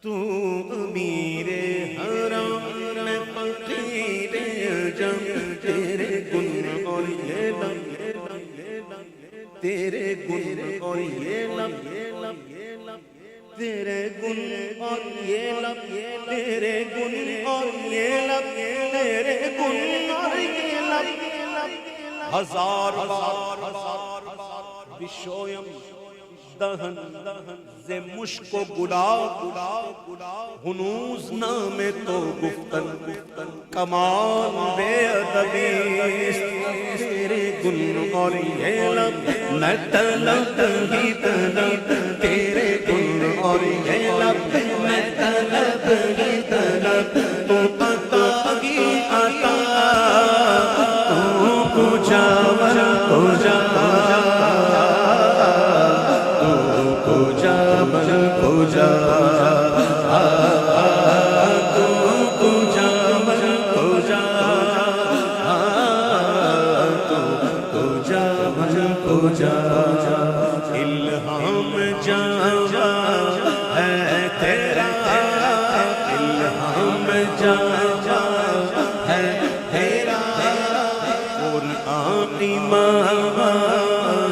تو امیر حرم میں فقیر عجم، تیرے گن اور یہ لب، تیرے گن اور یہ لب، تیرے گن اور یہ لب، تیرے گن اور یہ لب، تیرے گن اور یہ لب، ہزار بار بشویم دہن ز مشک و گلاب، ہنوز نام تو گفتن کمال بے ادبی، تیرے گن اور یہ لب میں طلب ہی طلب، تیرے گن اور یہ لب میں طلب ہی طلب، تو عطا ہی عطا، تو کجا کجا، الہام جہاں ہے تیرا، الہام جہاں ہے تیرا، قرآن ایمان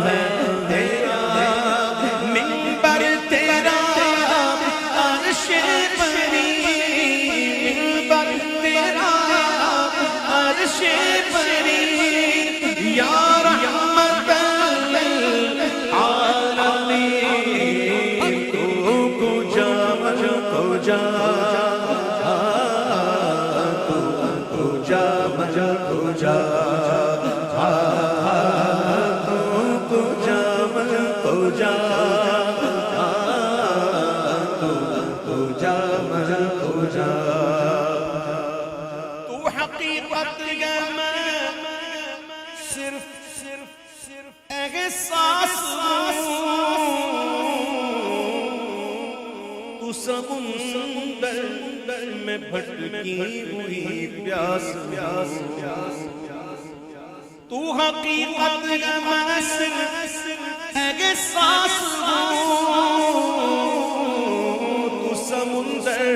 ہے تیرا، منبر تیرا عرش پری، منبر تیرا عرش پری، یا رحمت للعالمین، تو کجا کجا، تو کجا کجا، تو حقیقت ہے میں صرف احساس ہوں، تو سمندر میں بھٹکی ہوئی پیاس، تو حقیقت ہے میں صرف احساس ہوں، تو سمندر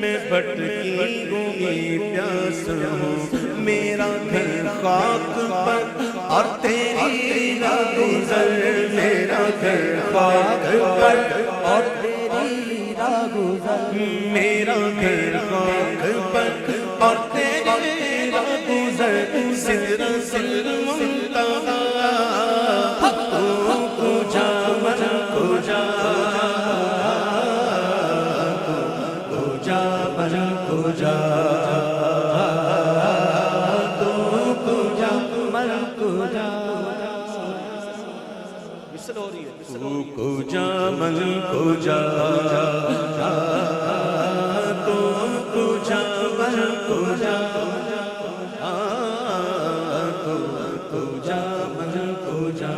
میں بھٹکی ہوئی پیاس ہوں، میرا گھر خاک پر اور تیری راہ گزر، میرا گھر خاک پر اور تیری راہ گزر، میرا گھر خاک پر اور تیری راہ گزر، سدرۃ المنتہی، تو کجا کجا، کجا تو کجا کجا، مثل ہو رہی ہے، تو کجا کجا، تو کجا کجا، تو کجا کجا،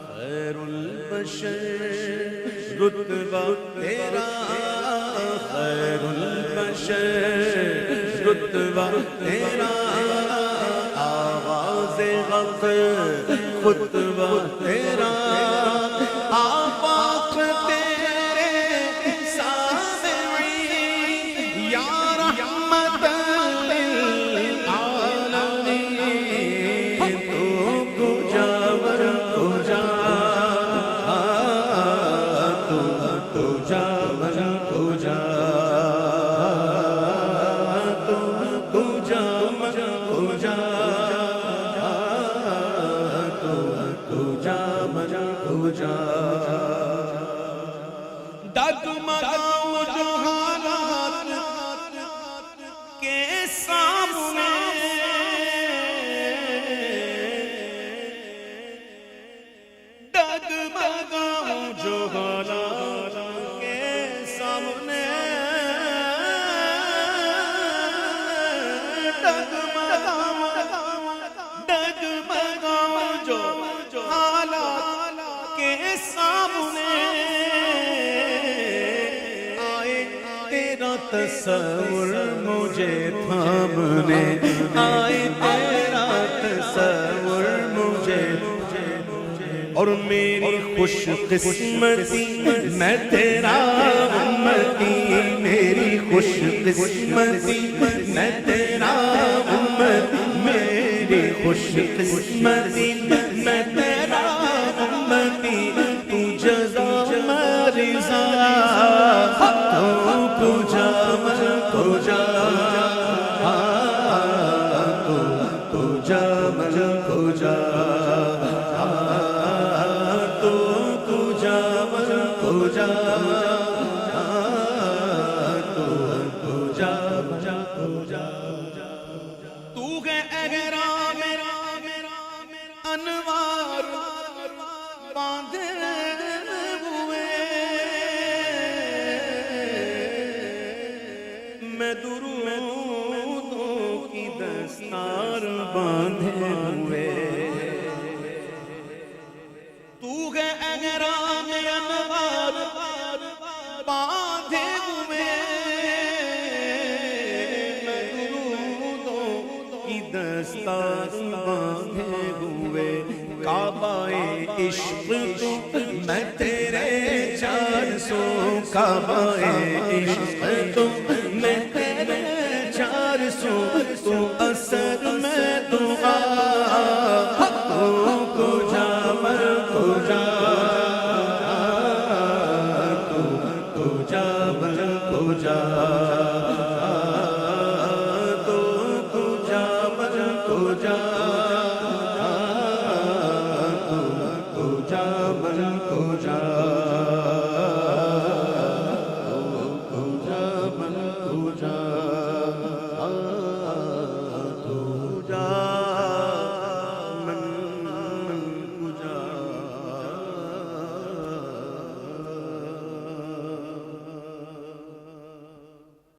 خیر البشر رتبہ تیرا، خیر البشر رتبہ تیرا، آواز حق خطبہ تیرا، آفاق تیرے سامعین، یا رحمت للعالمین، تو کجا کجا، تو کجا کجا، تو کجا کجا، ڈگمگاؤ جو حالات کے سامنے، ڈگمگاؤ جو حالات کے سامنے، ڈگمگاؤ جو حالات کے سامنے، آئے تیرا تصور مجھے تھامنے، آئے تیرا تصور مجھے اور میری خوش قسمتی میں تیرا امتی، میری خوش قسمتی میں تیرا امتی، میری خوش قسمتی میں تیرا امتی، تو جزا میں رضا، تو جا میں تو جا، تو جا میں تو جا، تو جا میں تو جا، تو جا تو جا، تو ہے احرام انوار باندھے ہوئے، میں درودوں کی دستار باندھے ہوئے، تو ہے احرام انوار باندھے ہوئے، میں درودوں کی دستار باندھے ہوئے، کعبہ عشق تو میں تیرے چار سو، کعبہ عشق تو میں تیرے چار سو، تو اثر میں دعا، تو جا مر تو جا، تو جا مر تو جا۔